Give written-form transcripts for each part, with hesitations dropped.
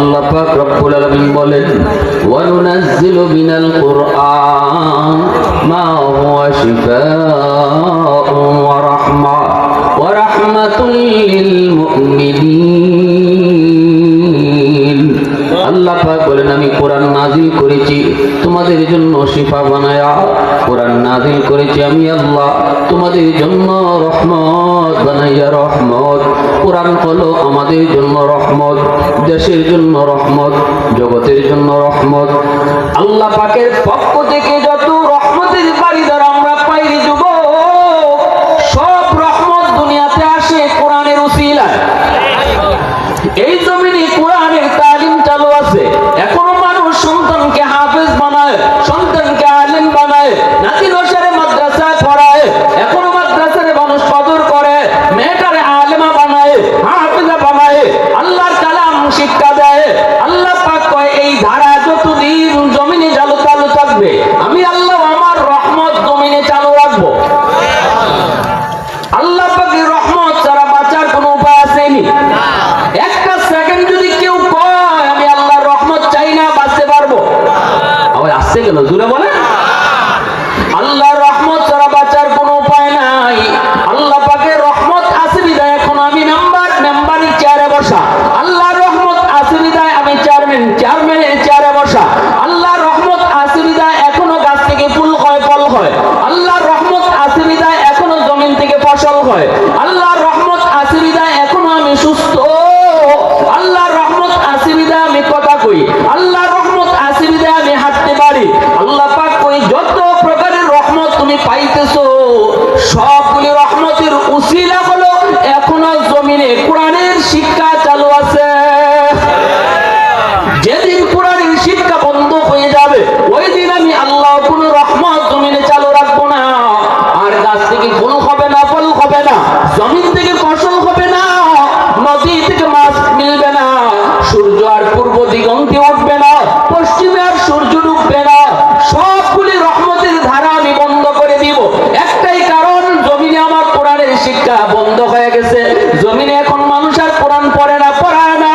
আল্লাহ পাক রব্বুল আলামিন বলেন ওয়া নুনাজ্জিলু মিনাল কুরআন মা হুয়া শিফাa'un ওয়া রাহমাতুল লিল মুমিনিন। আল্লাহ পাক বলেন আমি কোরআন নাযিল করেছি তোমাদের জন্য শিফা বানায়া, কোরআন নাযিল করেছি আমি আল্লাহ তোমাদের জন্য রহমত বানাইয়া। রহমত, কোরআন হলো আমাদের জন্য রহমত, দেশের জন্য রহমত, জগতের জন্য রহমত। আল্লাহ পাকের পক্ষ থেকে যত রহমতের বাড়িদার আমরা পাইরি যুবক, সব রহমত দুনিয়াতে আসে কোরআনের উসিলায়। এই জমিনে কোরআনের তালিম চালু আছে, এখনো মানুষ সন্তানকে হাফেজ বানায়, সন্তানকে আলেম বানায়, নাতি নসারে মাদ্রাসায় পড়ায়, এখনো মাদ্রাসারে মানুষ কদর করে, মেয়েটারে আলেমা বানায়, হাফেজা বানায়, আল্লাহর কালাম শিক্ষা দেয়। আল্লাহ পাক কয় এই ধারা যতদিন জমিনে চালু থাকবে আমি আল্লাহ আমার রহমত জমিনে চালু রাখবো। আল্লাহ পাকের রহমত ছাড়া বাঁচার কোনো উপায় আসেনি। একটা সেকেন্ড যদি কেউ কয় আমি আল্লাহর রহমত চাই না, বাঁচতে পারবো? আবার আসছে কেন জুড়ে বলে? আল্লাহর রহমত ছাড়া বাঁচার কোনো উপায় নাই। আল্লাহ পাকের রহমত আছে বিদায় এখন আমি মেম্বারের চেয়ারে বসা। আল্লাহর রহমত আছে বিদায় আমি চেয়ারম্যানের চেয়ারে বসা। আল্লাহর রহমত আছে বিদায় এখনো গাছ থেকে ফুল হয়, ফল হয়। আল্লাহর রহমত আছে বিদায় এখনো জমিন থেকে ফসল হয়। আল্লাহর রহমত আছে বিদায় এখনো আমি সুস্থ। আল্লাহর রহমত আছে বিদায় আমি কথা কই। আল্লাহর রহমত আছে বিদায় আমি হাঁটতে পারি। আল্লাহ পাক কই যত প্রকারের রহমত তুমি পাইতেছো সবগুলি রহমতের উসিলা হলো এখনো জমিনে কোরআনের শিক্ষা চালু আছে। যেদিন কোরআনের শিক্ষা বন্ধ হয়ে যাবে ওই দিন আমি আল্লাহ কোনো রহমত জমিনে চালু রাখবো না। আর গাছ থেকে ফুল হবে না, ফল হবে না, জমিন থেকে ফসল হবে না, নদী থেকে মাছ মিলবে না, সূর্য আর পূর্ব দিগন্তে উঠবে না, পশ্চিমে আর সূর্য ডুববে না। সবগুলি রহমতের ধারা আমি বন্ধ করে দিব। একটাই কারণ, জমিনে আমার কোরআনের শিক্ষা বন্ধ হয়ে গেছে। জমিনে এখন মানুষ আর কোরআন পড়ে না, পড়ায় না,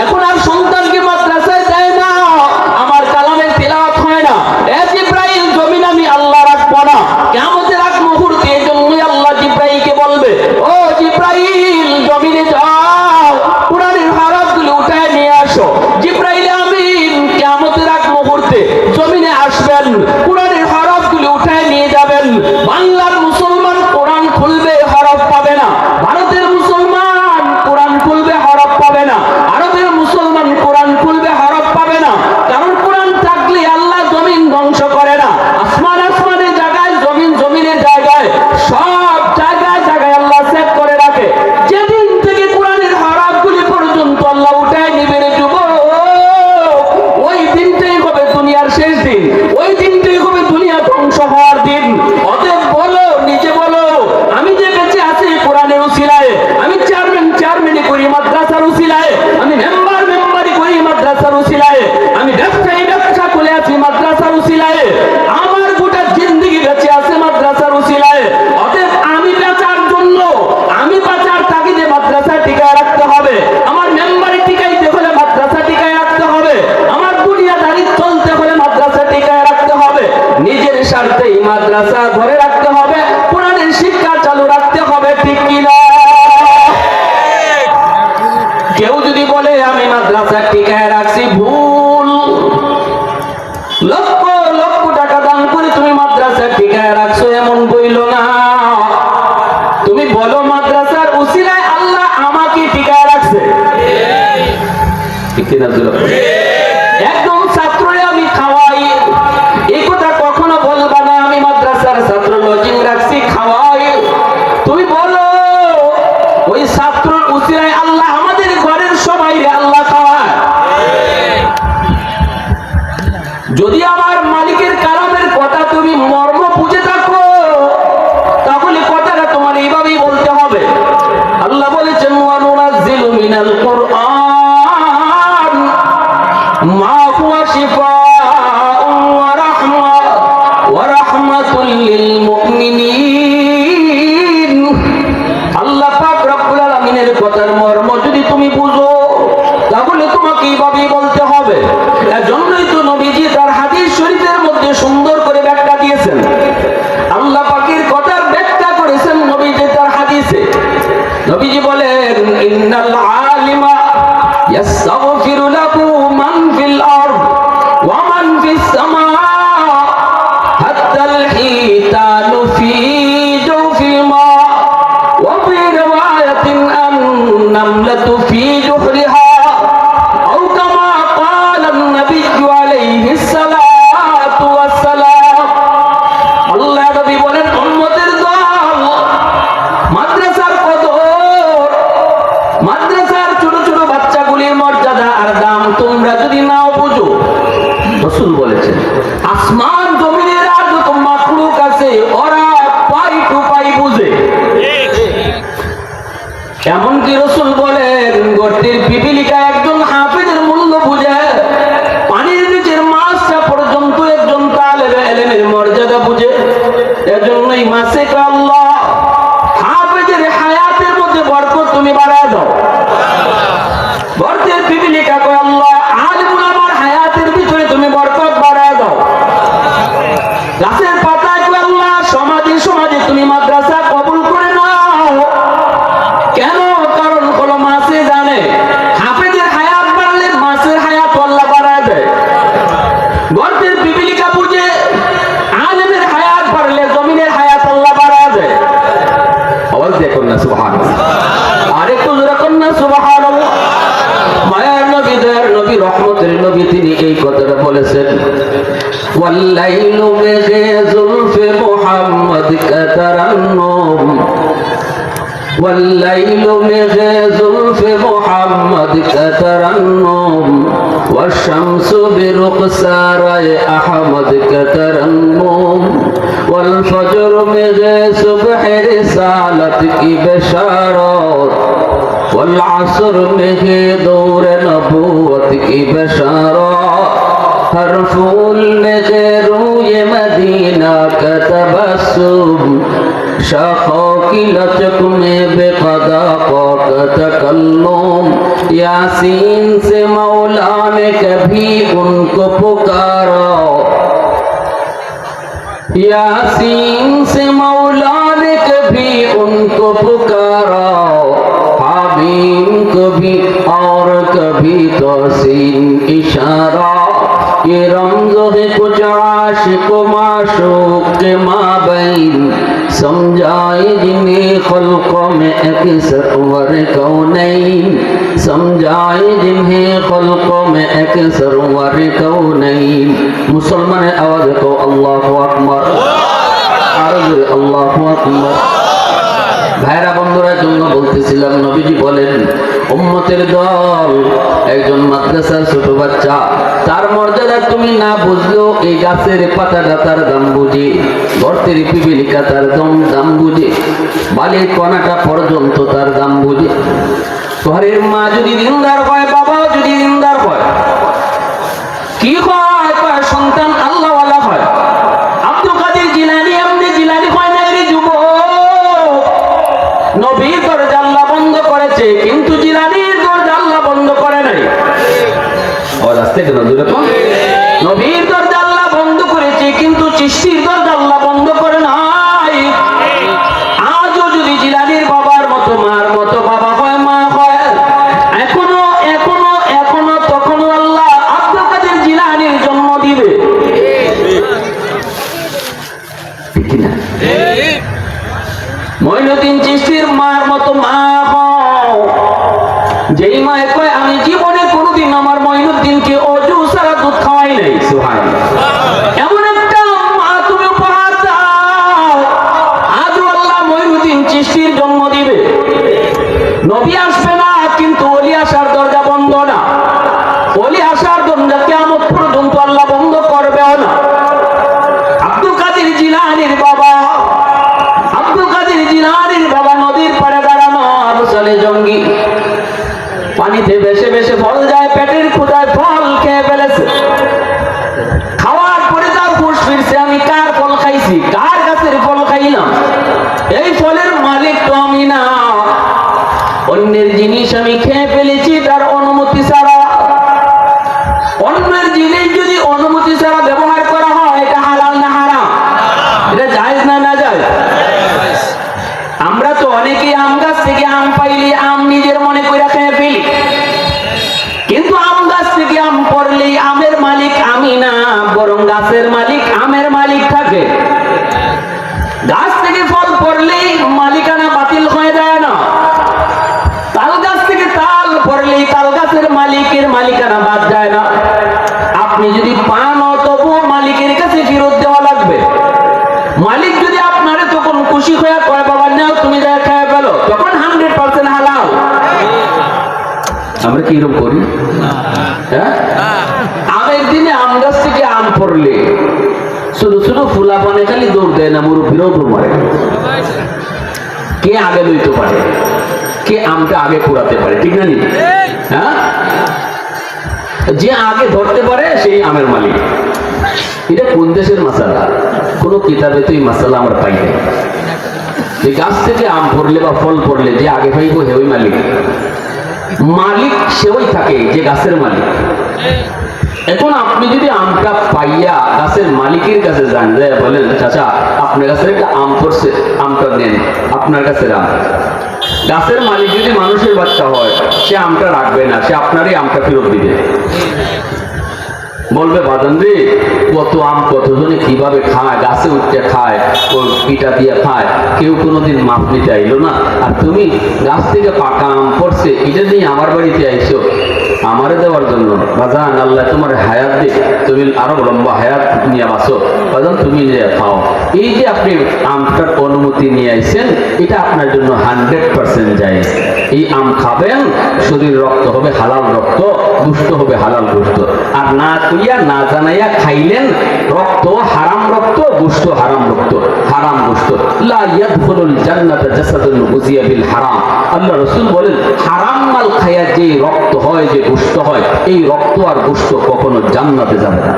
এখন আর সন্তানকে মাদ্রাসায় দেয় না, আমার কালামের তিলাওয়াত হয় না। জিবরাইল জমিন আমি আল্লাহ রাখবো না, কিয়ামতের আগ মুহূর্তে এই জন্যই আল্লাহ জিবরাইলকে বলবে ও জিবরাইল জমিনে যাও, কোরআনের হরফগুলো উঠায় নিয়ে আসো। জিবরাইল আমিন কিয়ামতের আগ মুহূর্তে জমিনে আসবেন, কোরআনের হরফগুলো উঠায় নিয়ে যাবেন। বাংলার মুসলমান কোরআন খুলবে, হরফ পাবে না। ভারতের মুসলমান কোরআন খুলবে, হরফ পাবে না। আরবের মুসলমান কোরআন খুলবে, হরফ পাবে না। কারণ কোরআন থাকলে আল্লাহ জমিন ধ্বংস করে না। আসমান আসমানের জায়গায়, জমিন জমিনের জায়গায়, সব জায়গায় জায়গায় আল্লাহ সেট করে রাখে। যেদিন থেকে কোরআনের হরফগুলি পর্যন্ত আল্লাহ উঠায় নিবে রে যুবক, ওই দিনটাই হবে দুনিয়ার শেষ দিন, ওই দিনটাই হবে দুনিয়া ধ্বংস হওয়ার দিন। অতএব বলো, নিজে বলো, আমি যে বেঁচে আছি কোরআনের উসিলায়, আমি চেয়ারম্যানি করি মাদ্রাসার উসিলায়, আমি মেম্বারি করি মাদ্রাসার উসিলায়, আমি ব্যবসা খুলে আছি মাদ্রাসার উসিলায়, আমার গোটা জিন্দেগি বেঁচে আছে মাদ্রাসার উসিলায়। অতএব আমি বেচার জন্য, আমি বাঁচার তাগিদে মাদ্রাসা টিকায় রাখতে হবে, আমার মেম্বারি টিকাইতে হলে মাদ্রাসা টিকায় রাখতে হবে, আমার দুনিয়াদারি চলতে হলে মাদ্রাসা টিকায় রাখতে হবে, নিজের স্বার্থেই মাদ্রাসা ধরে রাখতে হবে, কোরআনের শিক্ষা চালু রাখতে হবে। ঠিক কিনা? কেউ যদি বলে আমি মাদ্রাসা টিকায় রাখছি, ভুল। লক্ষ লক্ষ টাকা দান করে তুমি মাদ্রাসা টিকায় রাখছো এমন বইল না। তুমি বলো মাদ্রাসার উসিলায় আল্লাহ আমাকে টিকায় রাখছে। ঠিক কিনা? একদম ছাত্ররে আমি খাওয়াই, এই কথা কখনো বলবা না আমি মাদ্রাসার ছাত্র লজিং রাখছি, খাওয়াই। তুমি বলো ওই ছাত্রর উসিলায় আল্লাহ আমাদের ঘরের সবাই আল্লাহ খাওয়ায়। যদি আমার মালিকের কালামের কথা তুমি মর্ম বুঝে থাকো তাহলে কথাটা তোমার এইভাবেই বলতে হবে। আল্লাহ বলেছেন ওয়া নুনাজ্জিলু মিনাল কুরআন মা হুয়া শিফাa'un ওয়া রাহমাতুল লিল মুমিনিন। আল্লাহ পাক রব্বুল আলামিনের কথার মর্ম যদি তুমি বুঝো তাহলে তোমাকে এইভাবেই ويغفر له من في الأرض ومن في السماء حتى الحيتان في جوف الماء وفي رواية النملة في جحرها أو كما قال النبي عليه الصلاة والسلام আল্লাহ নবী বলেন উম্মতের দল মাদ্রাসার কদর মাদ্রাসার ছোট ছোট বাচ্চাগুলির মর্যাদা আর দাম তোমরা যদি নাও বুঝো রাসূল বলেছেন আসমান জমিনের আর যত মাখলুক আছে ওরা পাই টু পাই বুঝে এমনকি রাসূল বলেন গর্তের পিপিলিকা একজন হাফেজের মূল্য বুঝে পানির নিচের মাছটা পর্যন্ত একজন তালেবে ইলমের মর্যাদা বুঝে এজন্যই মাসে আল্লাহ হাফেজের হায়াতের মধ্যে বরকত তুমি বাড়ায় দাও গর্তের পিপিলিকা কয় আল্লাহ আলিমুল আমার হায়াতের ভিতরে তুমি বরকত বাড়ায় দাও গাছের পাতায় কয় আল্লাহ সমাজে সমাজে তুমি মাদ্রাসা কবুল করে নাও কেন কারণ হলো মাসে জানে হাফেজের হায়াত বাড়লে মাসের হায়াত আল্লাহ বাড়ায় দেয় গর্তের পিপিলিকা বুঝে আলেমের হায়াত বাড়লে জমিনের হায়াত আল্লাহ বাড়ায় দেয় আওয়াজ দেখুন না সুবহানাল্লাহ আরেকটু জোরে করুন না সুবহানাল্লাহ মায়ার নবী দয়ার নবী রহমতের নবী তিনি এই কথাটা বলেছেন ওয়াল্লাইলু বিহি যুলফি মুহাম্মদ কাতারান্নুম والليل من زلف محمد كترنم والشمس برخسار أحمد كترنم والفجر من صبح رسالتك بشارات والعصر من دور نبوتك بشارات ہر پھول میں روی مدینہ کا تبسم شاخوں کی لچک میں بے قضا کا تکلم یاسین سے مولا نے کبھی ان کو پکارا یاسین سے مولا نے کبھی ان کو پکارا حامیم کبھی اور کبھی توسین اشارہ یہ رمز ہے کچھ عاشق و معشوق کے مابین سمجھائے جنہیں خلقوں میں اکثر ور کونین سمجھائے جنہیں خلقوں میں اکثر ور کونین مسلمان آواز کو اللہ اکبر عرض اللہ اکبر ভাইরা বন্ধুরা জন্য বলতেছিলাম নবীজি বলেন উম্মতের দল একজন মাদ্রাসার ছোট বাচ্চা তার মর্যাদা তুমি না বুঝলেও এই গাছের পাতাটা তার দাম বুঝে গর্তের পিপিলিকা তার দাম বুঝে বালির কণাটা পর্যন্ত তার দাম বুঝে ঘরের মা যদি দিনদার হয় বাবাও যদি দিনদার হয় কি হয় কয় সন্তান আল্লাহওয়ালা হয় আব্দুল কাদের জিলানী এমনি জিলানী হয় না রে যুবক নবীর দরজা আল্লাহ বন্ধ করেছে কিন্তু জিলানীর দরজা আল্লাহ বন্ধ করে নাই আওয়াজ আসছে কেন জোরে কোন নবীর দরজা আল্লাহ বন্ধ করেছে কিন্তু চিশতির দরজা আল্লাহ বন্ধ করে নাই আজও যদি জিলানীর বাবার মতো মার মতো বাবা হয় মা হয় এখনো এখনো এখনো তখনও আল্লাহ আব্দুল কাদের জিলানীর জন্ম দিবে ঠিক না মঈনুদ্দিন চিশতির মার মতো মা হও যেই মা কয় আমি জীবনে কোনোদিন আমার মঈনুদ্দিনকে অজু ছাড়া দুধ খাওয়াই নাই সুবহানাল্লাহ এমন একটা মা তুমি না, বরং গাছের মালিক আমের মালিক থাকে। গাছ থেকে ফল পড়লেই মালিকানা বাতিল হয়ে যায় না। তাল গাছ থেকে তাল পড়লেই তাল গাছের মালিকের মালিকানা বাদ যায় না। আপনি যদি পান তবুও মালিকের কাছে ফেরত দেওয়া লাগবে। মালিক যদি আপনারে তখন খুশি হয়ে কয় বাবা নাও তুমি যা খেয়ে ফেলো, তখন 100% হালাল। আমরা কি এরকম করি? হ্যাঁ, আমের দিনে আম গাছ থেকে আম পড়লে ছোট ছোট ফুলা পানে খালি দৌড় দেয় না, মুরব্বীরাও দৌড় মারে। কে আগে লইতে পারে, কে আমটা আগে কুড়াতে পারে, ঠিক না নি? হ্যাঁ, যে আগে ধরতে পারে সেই আমের মালিক। এটা কোন দেশের মাসালা? কোন কিতাবে তো এই মাসালা আমরা পাই না। এই গাছ থেকে আম পড়লে বা ফল পড়লে যে আগে পাইব হে ওই মালিক। মালিক সেওই থাকে যে গাছের মালিক। এখন আপনি যদি আমটা পাইয়া গাছের মালিকের কাছে যান, যায় বলেন চাচা আপনার কাছে একটা আম পড়ছে, আমটা নেন, আপনার কাছে আম। গাছের মালিক যদি মানুষের বাচ্চা হয়, সে আমটা রাখবে না, সে আপনারই আমটা ফেরত দিবে। বলবে বাদান রে কত আম কতজনে কিভাবে খায়, গাছে উঠতে খায়, পিঠা দিয়ে খায়, কেউ কোনোদিন মাপ নিতে আইলো না, আর তুমি গাছ থেকে পাকা আম পড়ছে এটা নিয়ে আমার বাড়িতে আইসো আমারে দেওয়ার জন্য। বাজান আল্লাহ তোমার হায়াত দিক, তুমি আরো লম্বা হায়াত নিয়ে বাসো, বাজান তুমি নিয়ে খাও। এই যে আপনি আমটার অনুমতি নিয়ে আইছেন, এটা আপনার জন্য 100% যায়। এই আম খাবেন, শরীর রক্ত হবে হালাল রক্ত, দুষ্ট হবে হালাল দুষ্ট। আর না কইয়া না জানাইয়া খাইলেন, রক্ত হারাম রক্ত, গোশত হারাম রক্ত, হারাম গোশত। লা ইয়াদখুলুল জান্নাতা জাসাদুন গুজিয়া বিল হারাম। আল্লাহ রাসূল বলেন হারাম মাল খায়া যে রক্ত হয়, যে গোশত হয়, এই রক্ত আর গোশত কখনো জান্নাতে যাবে না।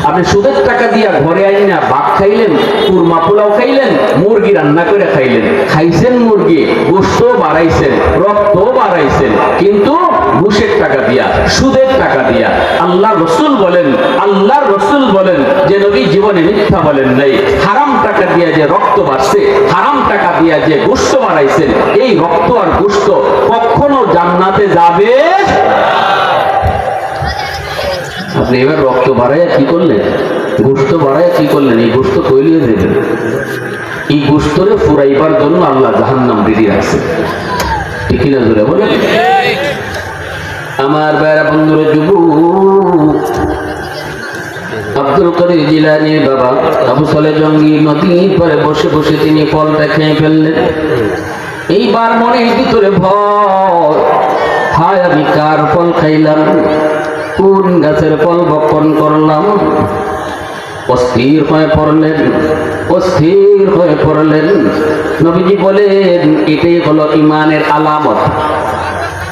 আপনি সুদের টাকা দিয়া ঘরে আইনা ভাত খাইলেন, কুরমা পোলাও খাইলেন, মুরগি রান্না করে খাইলেন, খাইছেন মুরগি, গোশত বাড়াইছেন, রক্ত বাড়াইছেন, কিন্তু ঘুষের টাকা দিয়া, সুদের টাকা দিয়া। আল্লাহ রসুল বলেন যে নবী জীবনে মিথ্যা বলেন নাই। হারাম টাকা দিয়া যে রক্ত বাড়ছে, হারাম টাকা দিয়া যে গোশত বাড়াইছেন, এই রক্ত আর গোশত কখনো জান্নাতে যাবে। আপনি এবার রক্ত বাড়াইয়া কি করলেন, গোশত বাড়াইয়া কি করলেন? এই গোশত কইলিয়ে দেবেন। এই গোশতরে ফুরাইবার জন্য আল্লাহ জাহান্নাম রেডি রাখছে, ঠিক না? জোরে বলেন। আমার ভাইরা বন্ধুরা, যুবক আব্দুল কাদের জিলানীর বাবা আবু সালেহ জঙ্গি নদীর পারে বসে বসে তিনি ফলটা খেয়ে ফেললেন। এইবার মনের ভিতরে ভয়, হায় আমি কার ফল খাইলাম, কোন গাছের ফল বপন করলাম। অস্থির হয়ে পড়লেন। নবীজি বলেন এটাই হলো ইমানের আলামত।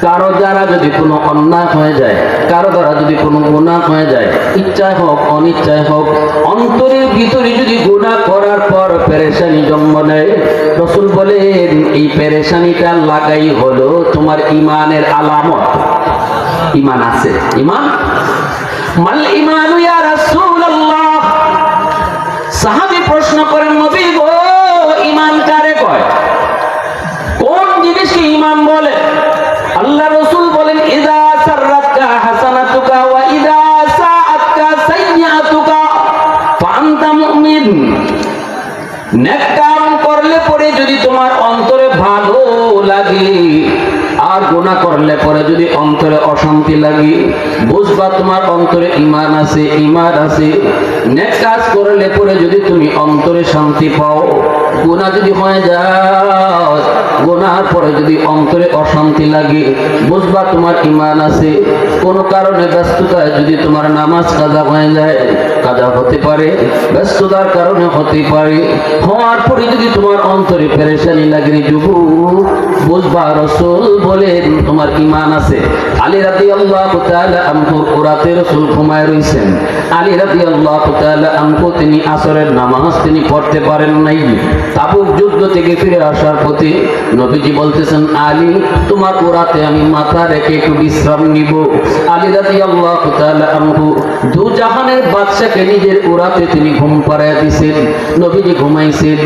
কারো দ্বারা যদি কোনো অন্যায় হয়ে যায়, কারো দ্বারা যদি কোনো গুনাহ হয়ে যায়, ইচ্ছায় হোক অনিচ্ছায় হোক, অন্তরের ভিতরে যদি গুনাহ করার পর পেরেশানি জন্ম নেয়, রাসূল বলেন এই পেরেশানিটা লাগাই হলো তোমার ইমানের আলামত। ইমান আছে, ইমান মাল ইমানু ইয়া রাসূলুল্লাহ। সাহাবী প্রশ্ন করেন নবী গো ইমান কারে কয়, কোন জিনিসকে ইমান বলে? আল্লাহ রাসূল বলেন ইযা সাররাতকা হাসানাতুকা ওয়া ইযা সাআতকা সাইয়্যাতুকা ফাআনতা মুমিন। নেক কাম করলে পরে যদি তোমার অন্তরে ভালো লাগে, আর গুনাহ করলে পরে যদি অন্তরে অশান্তি লাগে, বুঝবা তোমার অন্তরে ঈমান আছে, ঈমান আছে। নেক কাজ করলে পরে যদি তুমি অন্তরে শান্তি পাও, গুনাহ যদি হয়ে যায়, গুনাহর পরে যদি অন্তরে অশান্তি লাগে, বুঝবা তোমার ঈমান আছে। কোনো কারণে ব্যস্ততায় যদি তোমার নামাজ কাজা হয়ে যায়, কাজা হতে পারে, ব্যস্ততার কারণে হতে পারে, হওয়ার পরে যদি তোমার অন্তরে পেরেশানি লাগে, যুবক বুঝবা রাসূল বলেন তোমার ঈমান আছে। আলী রাদিয়াল্লাহু তাআলা আনহু রাতে রাসূল ঘুমায় রইছেন। আলী রাদিয়াল্লাহু তাআলা আনহু তিনি আসরের নামাজ তিনি পড়তে পারেন নাই। তাবুক যুদ্ধ থেকে ফিরে আসার পথে নবীজি বলতেছেন আলী তোমার রাতে আমি মাথা রেখে একটু বিশ্রাম নিব। আলী রাদিয়াল্লাহু তাআলা আনহু দু জাহানের বাদশাকে নিজের উরাতে তিনি ঘুম পাড়ায় দিয়েছেন। নবীজি ঘুমাইছেন।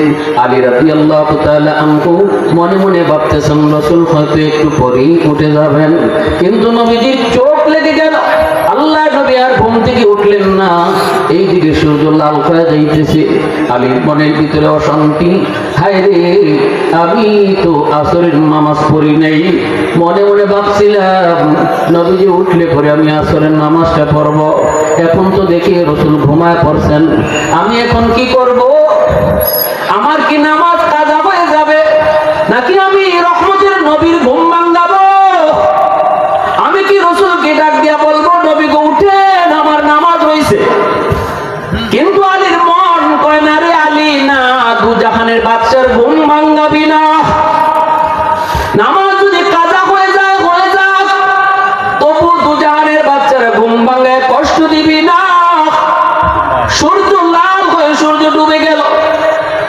আলী রাদিয়াল্লাহু তাআলা আনহু মনে মনে ভাবতেছেন রাসূল হয়তো একটু পরেই উঠে যাবেন, কিন্তু নবীজির চোখ লেগে গেল। আল্লাহ নবী আর ঘুম থেকে উঠলেন না। এইদিকে সূর্য লাল হয়ে যাইতেছে। আলীর মনের ভিতরে অশান্তি, হায় রে আমি তো আসরের নামাজ পড়ি নাই। মনে মনে ভাবছিলাম নবীজি উঠলে পরে আমি আসরের নামাজটা পড়ব, এখন তো দেখি রাসূল ঘুমায় পড়ছেন, আমি এখন কি করব? আমার কি নামাজ কাজা হয়ে যাবে, নাকি আমি রহমতের নবীর ঘুম ভাঙাবো? আমি কি রাসূলকে ডাক দিয়া বলবো নবী গো উঠেন, আমার নামাজ হইছে? কিন্তু আলীর মন কয় না রে আলী, না, দু জাহানের বাদশার ঘুম ভাঙাবি না। নামাজ যদি কাজা হয়ে যায় হয়ে যাক, তবু দু জাহানের বাচ্চার ঘুম ভাঙে কষ্ট দিবি না। সূর্য লাল হয়ে সূর্য ডুবে গেল,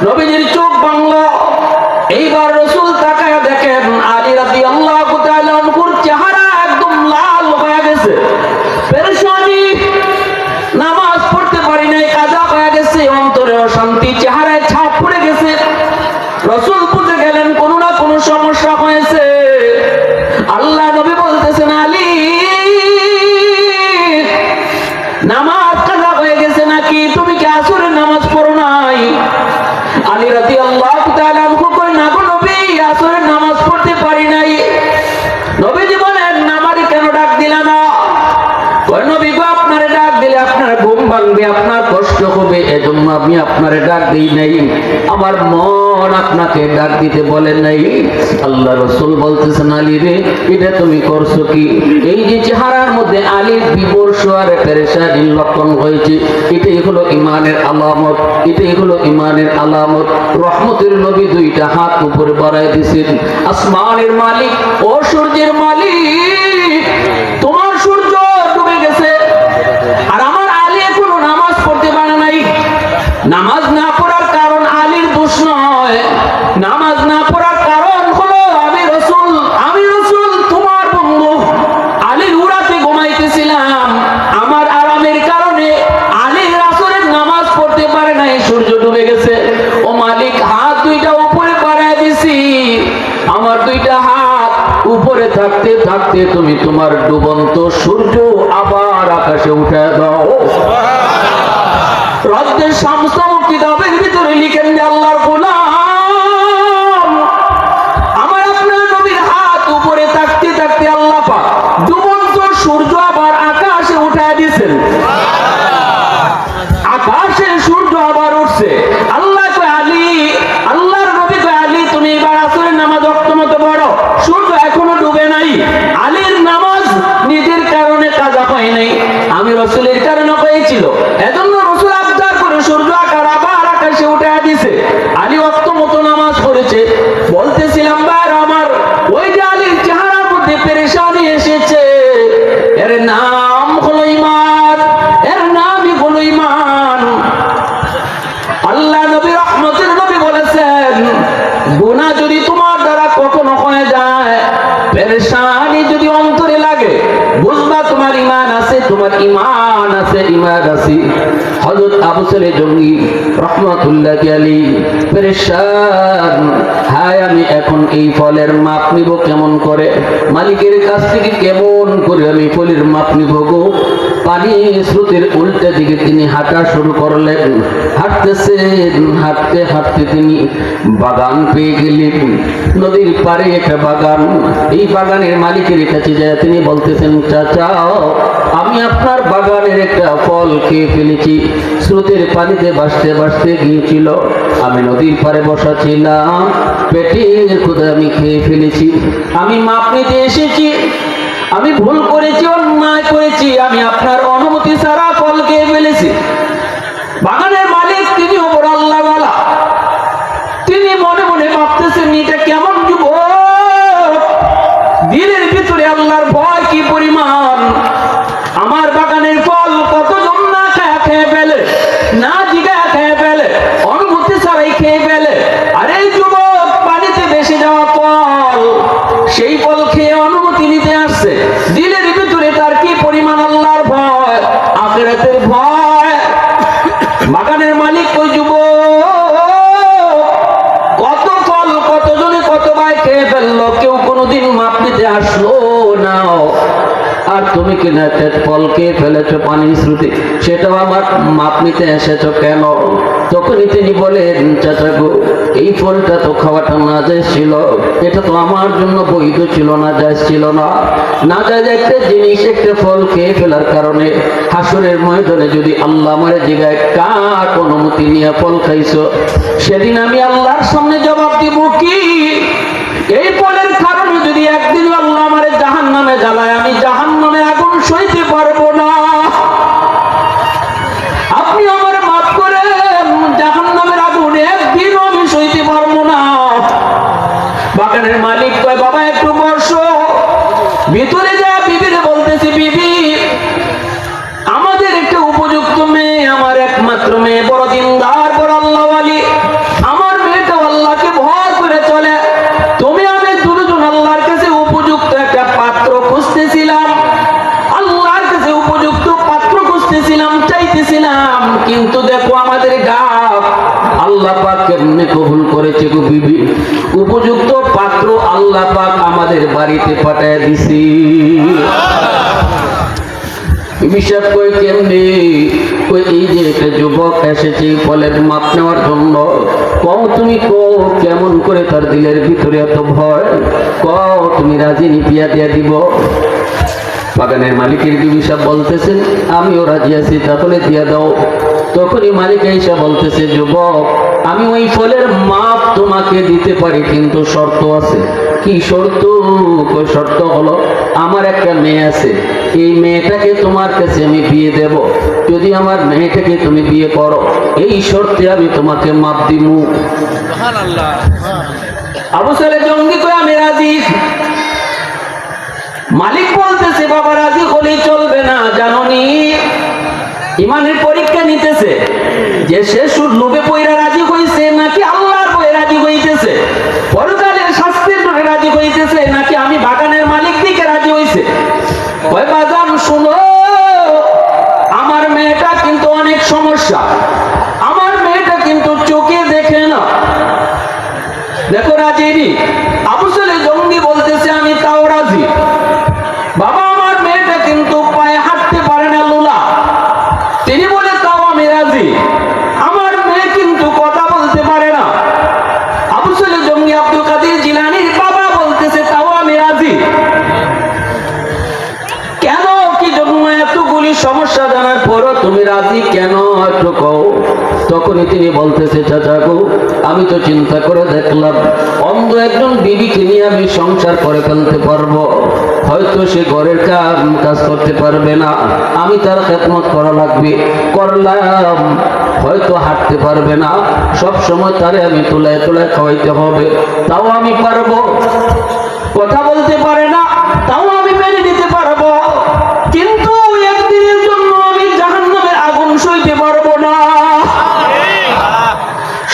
নবীজির চোখ ভাঙল। এইবার রাসূল তাকায় দেখেন আলী রাদিয়াল্লাহু তাআলা আনহুর চেহারা একদম লাল হয়ে গেছে, পেরেশানি, নামাজ পড়তে পারি নাই, কাজা হয়ে গেছে, অন্তরে অশান্তি, চেহারায় ছাপ পড়ে গেছে। রাসূল বুঝে গেলেন কোনো না কোনো সমস্যা হয়েছে। আল্লাহ নবী বলতেছেন আলী নামাজ কাজা হয়ে গেছে নাকি, তুমি কি আসরের নামাজ পড়ো নাই? আলী রাদিয়াল্লাহু তাআলা আনহু কই না গো নবী, আসরের নামাজ পড়তে পারি নাই। নবীজি বলেন আমারে কেন ডাক দিলা না? কই নবী গো আপনারে ডাক দিলে আপনার ঘুম ভাঙবে, আপনার কষ্ট হবে, এজন্য আমি আপনারে ডাক দেই নাই, আমার মন আপনাকে ডাক দিতে বলে নাই। আল্লাহ রাসূল বলতেছেন আলী রে এটা তুমি করছো কি? এই যে চেহারার মধ্যে আলীর বিমর্ষ আর পেরেশানির লক্ষণ হয়েছে, এটাই হলো ঈমানের আলামত, এটাই হলো ঈমানের আলামত। রহমতের নবী দুইটা হাত উপরে বাড়ায় দিয়েছেন, আসমানের মালিক ও সূর্যের মালিক, তোমার সূর্য ডুবে গেছে আর আমার আলী এখনো নামাজ পড়তে পারে নাই। নামাজ না পড়ার কারণ আলীর দোষ নয়, নামাজ না পড়ার কারণ হলো আমি রাসূল তোমার বন্ধু আলীর উড়াতে ঘুমাইতেছিলাম, আমার আরামের কারণে আলীর আসরের নামাজ পড়তে পারে নাই, সূর্য ডুবে গেছে। ও মালিক, হাত দুইটা উপরে বাড়ায় দিছি, আমার দুইটা হাত উপরে থাকতে থাকতে তুমি তোমার ডুবন্ত সূর্য আবার আকাশে উঠে দাও। রদ্দের শামস কিতাবের ভিতরে লিখেন যে আল্লাহর গোলাম, আমার আপনার নবীর হাত উপরে থাকতে থাকতে আল্লাহ পাক ডুবন্ত সূর্য আবার আকাশে উঠায় দিয়েছেন। আকাশে সূর্য আবার উঠছে। আল্লাহ কয় আলী, আল্লাহর নবী কয় আলী তুমি এবার আসরের নামাজ ওয়াক্তমতো পড়ো, সূর্য এখনো ডুবে নাই। আলীর নামাজ নিজের কারণে কাজা হয় নাই, আমি রাসূলের কারণে হয়েছিল, এজন্য রাসূল আবদার করে সূর্য আকার আবার আকাশে উঠে দিয়েছে। আলী ওয়াক্তমতো নামাজ পড়েছে। বলতেছিলাম ভাইরা আমার, ওই যে আলীর চেহারার মধ্যে পেরেশানি এসেছে, এর নাম হলো ঈমান, এর নামই হলো ঈমান। আল্লাহ নবী রহমতের নবী বলেছেন গুনাহ যদি তোমার দ্বারা কখনো হয়ে যায়, পেরেশানি যদি অন্তরে লাগে, বুঝবা তোমার ঈমান আছে, তোমার ঈমান আছে, ঈমান আছে। হযরত আবু সালে জঙ্গি রাহমাতুল্লাহি আলাইহি পেরেশান, হায় আমি এখন এই ফলের মাপ নিব কেমন করে, মালিকের কাছ থেকে কেমন করে আমি ফলের মাপ নিব গো। পানি স্রোতের উল্টা দিকে তিনি হাঁটা শুরু করলেন, হাঁটতেছেন, হাঁটতে হাঁটতে তিনি বাগান পেয়ে গেলেন। নদীর পাড়ে একটা বাগান, এই বাগানের মালিকের কাছে যায় তিনি বলতেছেন চাচা আমি আপনার বাগানের একটা ফল খেয়ে ফেলেছি, স্রোতের পানিতে ভাসতে ভাসতে গিয়েছিল, আমি নদীর পাড়ে বসা ছিলাম, পেটের ক্ষুধায় আমি খেয়ে ফেলেছি, আমি মাপ নিতে এসেছি, আমি ভুল করেছি, অন্যায় করেছি, আমি আপনার অনুমতি ছাড়া ফল খেয়ে ফেলেছি। বাগানের মালিক তিনি ওপর আল্লাহ ওয়ালা, তিনি মনে মনে ভাবতেছেন এটা কেমন যুবক, দিনের ভিতরে আল্লাহর ভয় কি পরিমাণ, আমার বাগানের ফল কতজন না খেয়ে ফেলে, না জিগায় খেয়ে ফেলে, অনুমতি ছাড়াই খেয়ে ফেলে, আর এই যুবক পানিতে ভেসে যাওয়া ফল, সেই ফল খেয়ে অনুমতি নিতে আসছে, দিলের ভিতরে তার কি পরিমাণ আল্লাহর ভয়, আখিরাতের ভয়। বাগানের মালিক ওই যুবক কত ফল কতজনে কতবার খেয়ে ফেললো, কেউ কোনোদিন মাপ নিতে আসলো না, আর তুমি কিনা ফলকে ফেলেছো পানির স্রোতে, সেটাও আমার মাপ নিতে এসেছো কেন? তখনই তিনি বলেন, চাচা গো, এই ফলটা তো খাওয়াটা না যায় ছিল, এটা তো আমার জন্য বৈধ ছিল না, যায় ছিল না। না যায় একটা জিনিস, একটা ফল খেয়ে ফেলার কারণে হাসরের ময়দানে যদি আল্লাহ আমার জিগায় কার অনুমতি নিয়ে ফল খাইছো, সেদিন আমি আল্লাহর সামনে জবাব দিব কি? এই ফলের কারণে যদি একদিন আল্লাহ আমার জাহান্নামে জ্বালায়, আমি জাহান্নামের আগুন সইতে পারবো না। আপনি আমার মাফ করে, জাহান্নামের আগুন একদিনও আমি সইতে পারবো না। বাগানের মালিক কয়, বাবা একটু বসো। ভিতরে যা বিবিরে বলতেছি, বিবি আমাদের একটা উপযুক্ত মেয়ে, আমার একমাত্র মেয়ে, বড় দিনদার, বড় আল্লাহওয়ালি, আমার মেয়েটা আল্লাহকে ভয় করে চলে। তুমি আমি দুজন আল্লাহর কাছে উপযুক্ত একটা পাত্র খুঁজতেছিলাম, আল্লাহর কাছে উপযুক্ত পাত্র খুঁজতেছিলাম, চাইতেছিলাম, কিন্তু দেখো আমাদের গাছ আল্লাহ পাক কেমনে কবুল করেছে গো বিবি। উপযুক্ত পাত্র আল্লাহ পাক আমাদের বাড়িতে পাঠায় দিছি। বিবি সাহেব কই কেমনে? কই এই যে একটা যুবক এসেছে ফলের মাপ নেওয়ার জন্য। কও তুমি, কও কেমন করে তার দিলের ভিতরে এত ভয়, কও তুমি রাজি নি বিয়া দিয়া দিব? বাগানের মালিকের বিবি সাহেব বলতেছেন, আমিও রাজি আছি, তাহলে দিয়া দাও। তখনই মালিক এসে বলতেছে, যুবক আমি ওই ফলের মাপ তোমাকে দিতে পারি, কিন্তু শর্ত আছে। কি শর্ত? ওই শর্ত হলো আমার একটা মেয়ে আছে, এই মেয়েটাকে তোমার কাছে আমি বিয়ে দেব, যদি আমার মেয়েটাকে তুমি বিয়ে করো এই শর্তে আমি তোমাকে মাপ দিব। আবু সালেহ জঙ্গি কই আমি রাজি। মালিক বলতেছে, বাবা রাজি হলেই চলবে না, জানোনি ইমানের পরীক্ষা নিতেছে যে সে সুদ লোভে পয়রা রাজি হইছে নাকি আল্লাহর ভয়ে রাজি হইতেছে, পরকালের শাস্তির জন্য রাজি হইতেছে নাকি আমি বাগানের মালিক দিকে রাজি হইছে। ওই বাজান শুনো, আমার মেয়েটা কিন্তু অনেক সমস্যা, আমার মেয়েটা কিন্তু চোখে দেখে না। দেখো রাজি নি? আবু সালেহ জঙ্গি বলতেছে, আমি তাও রাজি। বাবা আমার মেয়েটা কিন্তু পায়ে হাঁটতে পারে না, লোলা। তিনি বলে, তাও আমি রাজি। আমার মেয়ে কিন্তু কথা বলতে পারে না। আবু সালেহ জঙ্গি আব্দুল কাদের জিলানীর বাবা বলতেছে, তাও আমি রাজি। কেন, কি জন্য এতগুলি সমস্যা জানার পরও তুমি রাজি কেন, একটু কও। তখনই তিনি বলতেছে, চাচা গো আমি তো চিন্তা করে দেখলাম, অন্ধ একজন বিবিকে নিয়ে আমি সংসার করে ফেলতে পারবো, হয়তো সে ঘরের কাজ করতে পারবে না, আমি তার খেদমত করা লাগবে, করলাম, হয়তো হাঁটতে পারবে না, সব সময় তারে আমি তোলায় তোলায় খাওয়াইতে হবে, তাও আমি পারবো। কথা বলতে পারে না, তাও আমি মেনে নিতে পারবো, কিন্তু একদিনের জন্য আমি জাহান্নামের আগুন সইতে পারবো না।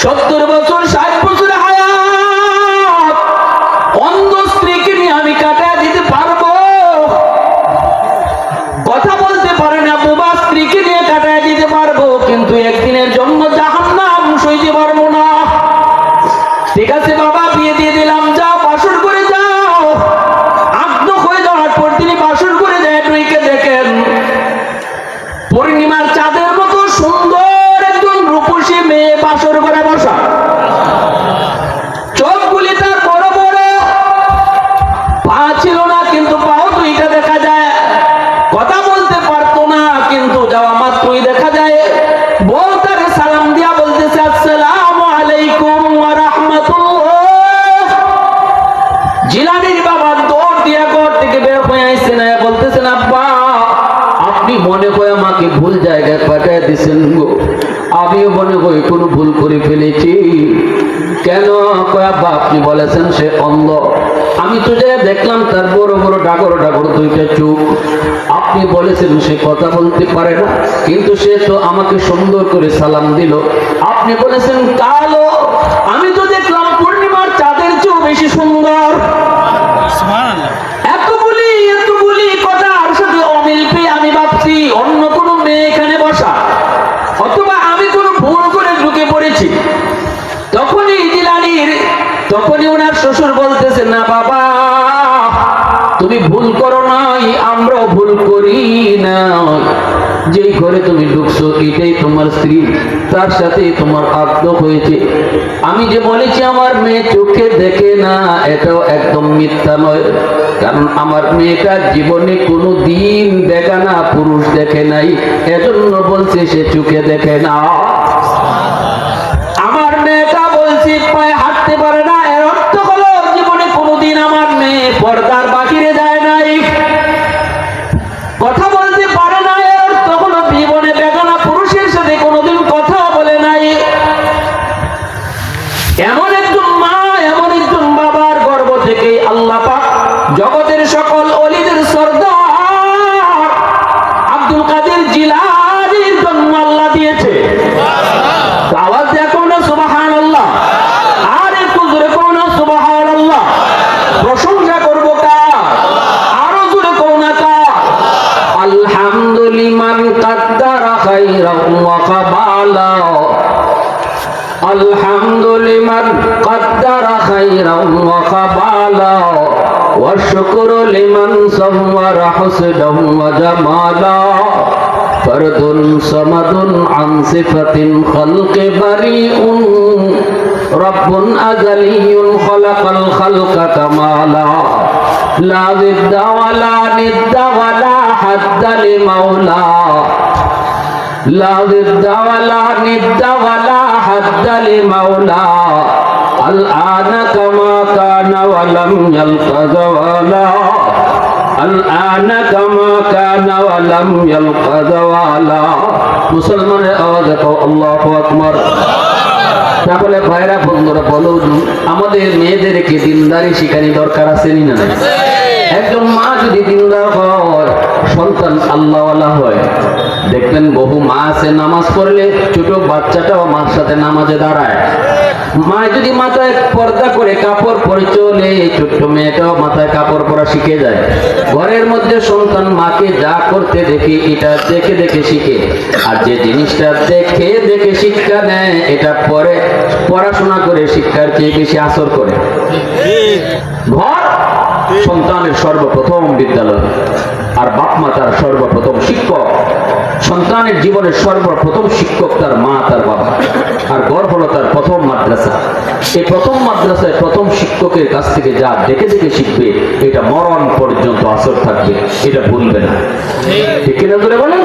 70 বছর 60 বছর হায়াত অন্ধ স্ত্রীকে নিয়ে আমি কাটায় দিতে পারবো? কথা বলতে পারে না বোবা স্ত্রীকে নিয়ে কাটায় দিতে পারবো, কিন্তু একদিনের জন্য জাহান্নাম সইতে পারবো না। ঠিক আছে বাবা, বিয়ে দিয়ে দিলাম, যাও বাসর করে যাও। আগ্ন হয়ে যাওয়ার পর তিনি বাসর করে যায়, টুইকে দেখেন পূর্ণিমার চাঁদের মতো সুন্দর একজন রূপসী মেয়ে বাসর করে বসা, চোখগুলি তার বড় বড়, পা ছিল না কিন্তু পাও দুইটা দেখা যায়, কথা বলতে পারতো না কিন্তু যাওয়া মাত্রই দেখা যায় বউ তারে সালাম দিয়া বলতেছে, আসসালামু আলাইকুম ওয়া রাহমাতুল্লাহ। জিলানীর বাবা দৌড় দিয়া ঘর থেকে বের হয়ে আইছে না, বলতেছেন, আব্বা আপনি মনে হয় আমাকে ভুল জায়গায় পাঠিয়ে দিয়েছেন গো, আমিও মনে করি কোনো ভুল করে ফেলেছি। কেন? কয় আব্বা আপনি বলেছেন সে অন্ধ, আমি তো যা দেখলাম তার বড় বড় ডাগর ডাগর দুইটা চোখ, আপনি বলেছেন সে কথা বলতে পারে না, কিন্তু সে তো আমাকে সুন্দর করে সালাম দিল, আপনি বলেছেন কালো, আমি তো দেখলাম পূর্ণিমার চাঁদের চেয়েও বেশি সুন্দর। এতগুলি কথার সাথে অমিল পেয়ে আমি ভাবছি অন্য কোনো মেয়ে এখানে বসা, অথবা আমি কোনো ভুল করে ঢুকে পড়েছি। তখনই ওনার শ্বশুর বলতেছে, না বাবা তুমি ভুল করো নাই, আমরাও ভুল করি না। যেই ঘরে তুমি ঢুকছো এটাই তোমার স্ত্রী, তার সাথে তোমার আব্দ হয়েছে। আমি যে বলেছি আমার মেয়ে চোখে দেখে না, এটাও একদম মিথ্যা নয়, কারণ আমার মেয়েটা জীবনে কোনো দিন দেখা না, পুরুষ দেখে নাই, এজন্য বলছে সে চোখে দেখে না। আমার মেয়েটা বলছি পায়ে হাঁটতে পারে না, এর অর্থ হলো জীবনে কোনোদিন আমার মেয়ে পর্দার বাহিরে যায় নাই। কথা বলতে পারে না, এর অর্থ হলো জীবনে বেগানা পুরুষের সাথে কোনোদিন কথা বলে নাই। এমন একজন মা, এমন একজন বাবার গর্ভ থেকে আল্লাহ পাক জগতের সকল ওলিদের সরদার আব্দুল কাদের জিলানীর জন্ম আল্লাহ দিয়েছে। আওয়াজ দেখো না সুবহানাল্লাহ, আর একটু জোরে করো না সুবহানাল্লাহ। প্রশংসা করবো কার? আরো জোরে করো না কার? আলহামদুলিমান কাদ্দারা খাইরান ওয়া কাবালা, আলহামদুলিমান কাদ্দারা খাইরান ওয়া কাবালা, ওয়া শুকরু লিমান সাওয়ারা হুসনান ওয়া জামালা, ফরদুন সামাদুন আন সিফাতিন খালকি বারিউন, রব্বুন আযালিয়ুন খালাকাল খালকা কামালা, লা জিদ্দা ওয়ালা নিদ্দা ওয়ালা হাদ্দা লিমাওলা, লা জিদ্দা ওয়ালা নিদ্দা ওয়ালা হাদ্দা লিমাওলা, আল আনা কামা কানা ওয়া লাম ইয়ালকা যাওয়ালা, আল-আনা কামা কানা ওয়া লাম ইয়ালকা যাওয়ালা। মুসলমানের আওয়াজ দাও, আল্লাহু আকবার। তাহলে ভাইরা বন্ধুরা বলুন, আমাদের মেয়েদেরকে দিনদারি শিখানি দরকার আছে না? একজন মা যদি দিনদার হয়, সন্তান আল্লাহওয়ালা হয়। দেখবেন বহু মা আছে নামাজ পড়লে ছোট বাচ্চাটাও মার সাথে নামাজে দাঁড়ায়। মা যদি মাথায় পর্দা করে কাপড় পরে চলে, ছোট্ট মেয়েটাও মাথায় কাপড় পরা শিখে যায়। ঘরের মধ্যে সন্তান মাকে যা করতে দেখে এটা দেখে দেখে শিখে, আর যে জিনিসটা দেখে দেখে শিক্ষা নেয় এটা পরে পড়াশোনা করে শিক্ষার চেয়ে বেশি আসর করে। ঘর সন্তানের সর্বপ্রথম বিদ্যালয়, আর বাপ মা তার সর্বপ্রথম শিক্ষক। সন্তানের জীবনের সর্বপ্রথম শিক্ষক তার মা, তার বাবা, আর ঘর হলো তার প্রথম মাদ্রাসা। এই প্রথম মাদ্রাসায় প্রথম শিক্ষকের কাছ থেকে যা দেখে দেখে শিখবে, এটা মরণ পর্যন্ত আসর থাকবে, এটা ভুলবে না। ঠিক কিনা জোরে বলেন?